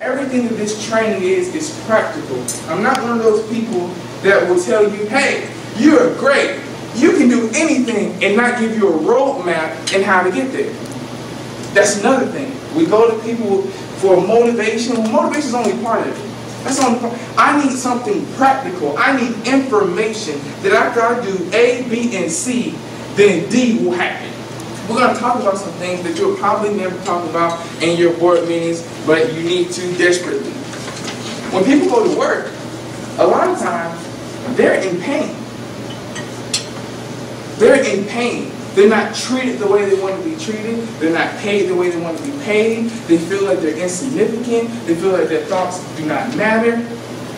everything that this training is practical. I'm not one of those people that will tell you, hey, you're great. You can do anything and not give you a roadmap and how to get there. That's another thing. We go to people for motivation. Well, motivation is only part of it. That's only part. I need something practical. I need information that after I do A, B, and C, then D will happen. We're going to talk about some things that you'll probably never talk about in your board meetings, but you need to desperately. When people go to work, a lot of times, they're in pain. They're in pain. They're not treated the way they want to be treated. They're not paid the way they want to be paid. They feel like they're insignificant. They feel like their thoughts do not matter.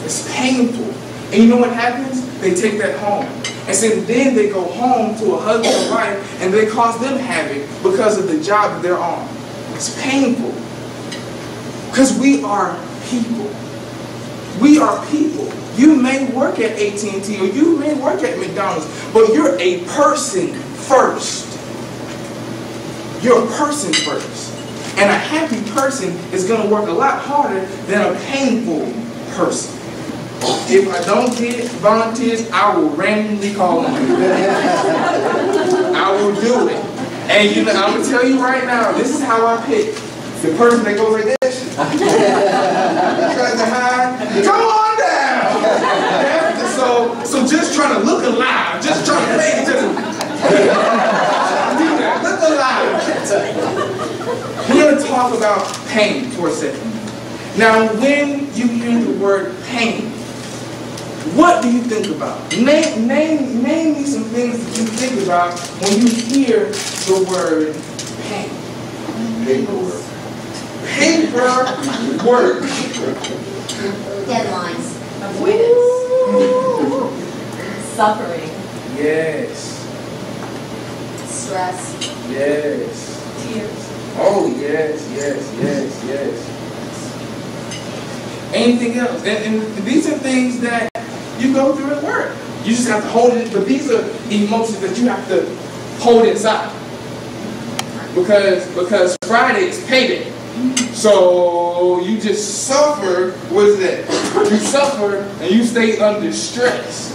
It's painful. And you know what happens? They take that home. And so then they go home to a husband and wife and they cause them havoc because of the job that they're on. It's painful. Because we are people. We are people. You may work at AT&T or you may work at McDonald's, but you're a person first. You're a person first. And a happy person is going to work a lot harder than a painful person. If I don't get volunteers, I will randomly call them. I will do it. And you know, I'm going to tell you right now, this is how I pick. The person that goes like this, tries to hide, come on down. So just trying to look alive, just trying to make it just do that, look alive. We're going to talk about pain for a second. Now, when you hear the word pain, what do you think about? Name me some things that you think about when you hear the word pain. Paperwork. Paperwork. Deadlines. Avoidance. Suffering. Yes. Stress. Yes. Tears. Oh, yes. Anything else? And these are things that you go through at work. You just have to hold it, but these are emotions that you have to hold inside. Because Friday is payday. So you just suffer, what is that? You suffer and you stay under stress.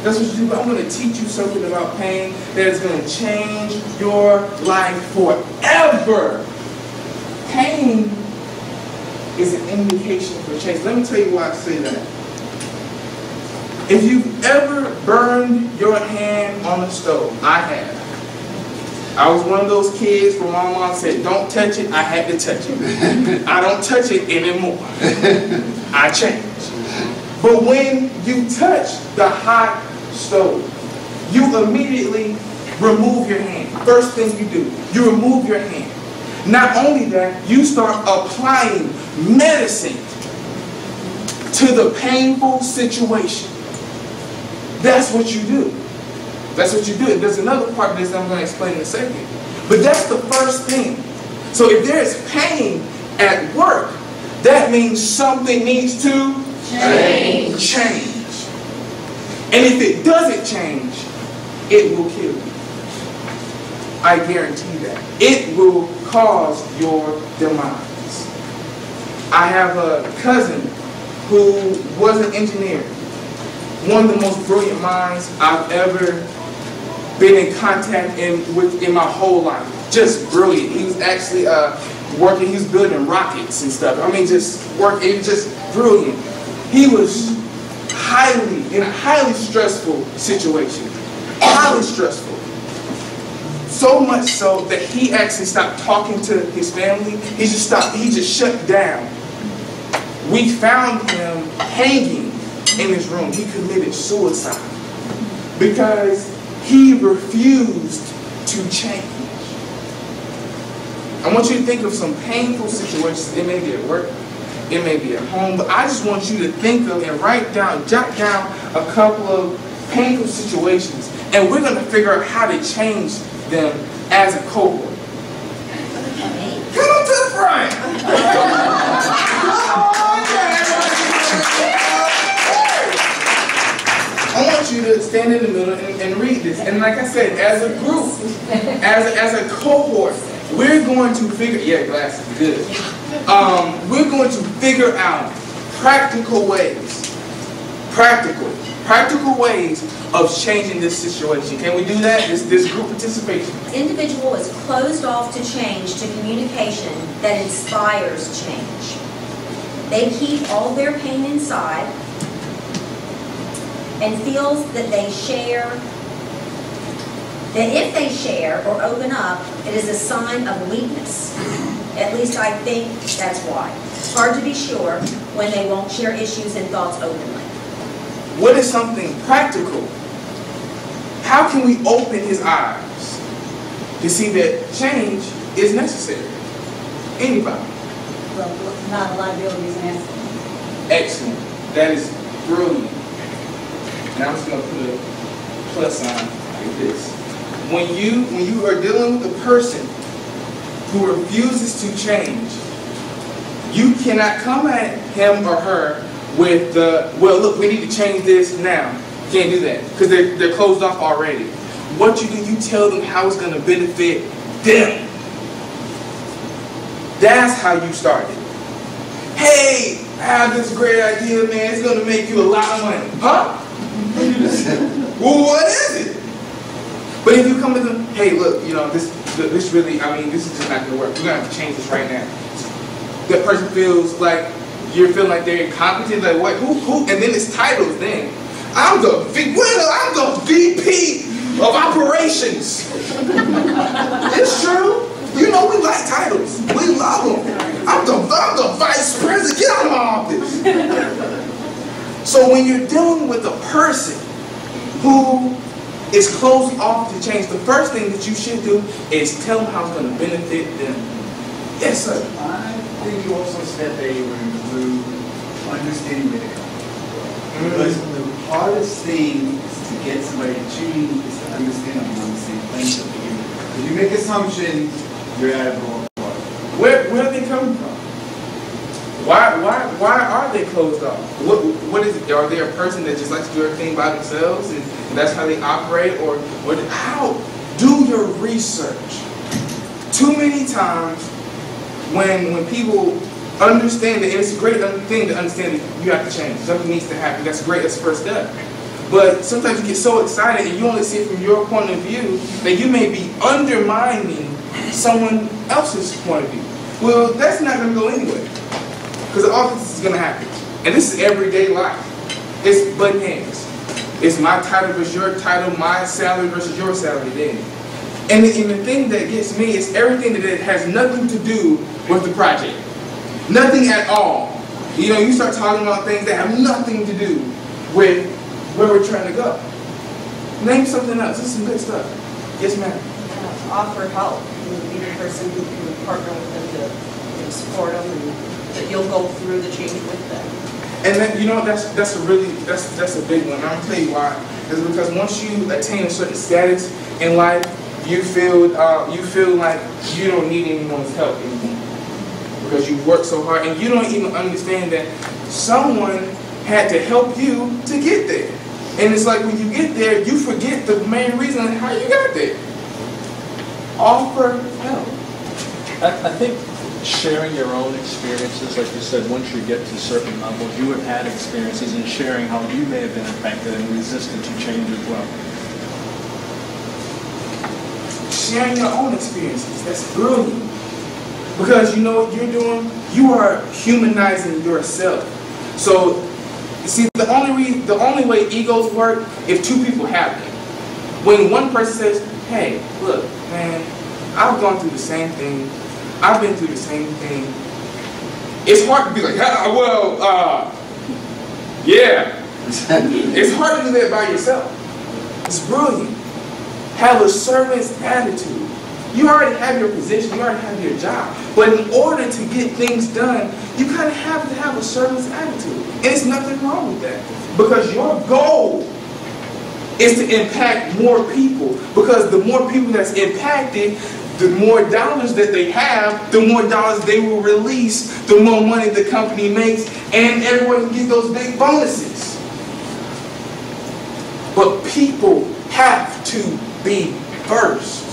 That's what you do. But I'm going to teach you something about pain that is going to change your life forever. Pain is an indication for change. Let me tell you why I say that. If you've ever burned your hand on the stove, I have. I was one of those kids where my mom said, don't touch it, I had to touch it. I don't touch it anymore. I changed. But when you touch the hot stove, you immediately remove your hand. First thing you do, you remove your hand. Not only that, you start applying medicine to the painful situation. That's what you do. That's what you do. And there's another part of this that I'm going to explain in a second. But that's the first thing. So if there's pain at work, that means something needs to change. And if it doesn't change, it will kill you. I guarantee that. It will cause your demise. I have a cousin who was an engineer. One of the most brilliant minds I've ever been in contact with in my whole life. Just brilliant. He was actually working, he was building rockets and stuff. I mean, just brilliant. He was in a highly stressful situation. Highly stressful. So much so that he actually stopped talking to his family. He just shut down. We found him hanging in his room. He committed suicide because he refused to change. I want you to think of some painful situations. It may be at work, it may be at home, but I just want you to think of and jot down a couple of painful situations, and we're going to figure out how to change them as a cohort. Come on to the front! I want you to stand in the middle and read this. And like I said, as a group, as a cohort, we're going to figure, yeah, glasses, good. We're going to figure out practical ways of changing this situation. Can we do that? This group participation. The individual is closed off to change, to communication that inspires change. They keep all their pain inside and feels that if they share or open up, it is a sign of weakness. At least I think that's why. It's hard to be sure when they won't share issues and thoughts openly. What is something practical? How can we open his eyes to see that change is necessary? Anybody? Well, not a liability is an asset. Excellent. That is brilliant. And I'm just going to put a plus sign like this. When you are dealing with a person who refuses to change, you cannot come at him or her with the, well, look, we need to change this now. You can't do that because they're closed off already. What you do, you tell them how it's going to benefit them. That's how you start it. Hey, I have this great idea, man. It's going to make you a lot of money. Huh? Well, what is it? But if you come to them, hey, look, you know, this really, I mean, this is just not going to work. We're going to have to change this right now. That person feels like you're feeling like they're incompetent, like what? Who? And then it's titles. Then I'm the VP of operations. It's true. You know we like titles. We love them. I'm the vice president. Get out of my office. So when you're dealing with a person who is closed off to change, the first thing that you should do is tell them how it's going to benefit them. Yes, sir. I think you also step A would include understanding where they're coming from. Because the hardest thing is to get somebody to change is to understand them on the same plane to begin with. If you make assumptions, you're out of the wrong part. Where are they coming from? Why are they closed off? What is it? Are they a person that just likes to do everything by themselves and that's how they operate? Or how? Do your research. Too many times when people understand that, and it's a great thing to understand that you have to change. Something needs to happen. That's great. That's the first step. But sometimes you get so excited and you only see it from your point of view that you may be undermining someone else's point of view. Well, that's not going to go anywhere. Because all this is going to happen. And this is everyday life. It's butting heads. It's my title versus your title, my salary versus your salary then. And the thing that gets me is everything that has nothing to do with the project. Nothing at all. You know, you start talking about things that have nothing to do with where we're trying to go. Name something else. This is some good stuff. Yes, ma'am. Offer help. You would be the person who can partner with them to support them, and that you'll go through the change with them. And then, you know, that's a big one. I'm gonna tell you why. It's because once you attain a certain status in life, you feel like you don't need anyone's help anymore because you work so hard, and you don't even understand that someone had to help you to get there. And it's like when you get there, you forget the main reason how you got there. Offer help. I think sharing your own experiences, like you said, once you get to certain levels, you have had experiences in sharing how you may have been affected and resistant to change as well. Sharing your own experiences, that's brilliant. Because you know what you're doing? You are humanizing yourself. So, you see, the only way egos work if two people have them. When one person says, hey, look, man, I've gone through the same thing. I've been through the same thing. It's hard to be like, yeah. It's hard to do that by yourself. It's brilliant. Have a servant's attitude. You already have your position. You already have your job. But in order to get things done, you kind of have to have a servant's attitude. And there's nothing wrong with that. Because your goal is to impact more people. Because the more people that's impacted, the more dollars that they have, the more dollars they will release, the more money the company makes, and everyone can get those big bonuses. But people have to be first.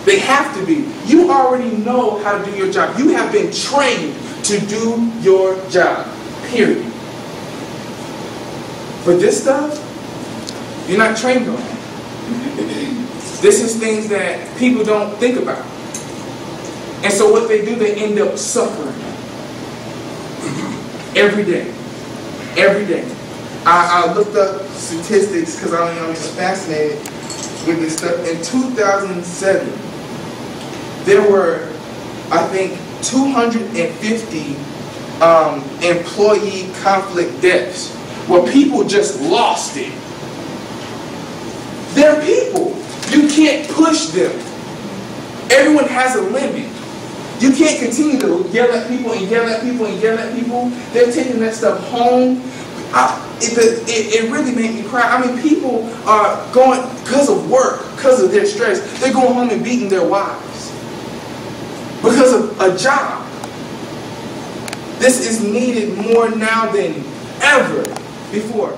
They have to be. You already know how to do your job. You have been trained to do your job. Period. But this stuff, you're not trained on. This is things that people don't think about. And so what they do, they end up suffering. Every day. Every day. I looked up statistics because I was fascinated with this stuff. In 2007, there were, I think, 250 employee conflict deaths where people just lost it. They're people. You can't push them. Everyone has a limit. You can't continue to yell at people and yell at people and yell at people. They're taking that stuff home. It really made me cry. I mean, people are going, because of work, because of their stress, they're going home and beating their wives because of a job. This is needed more now than ever before.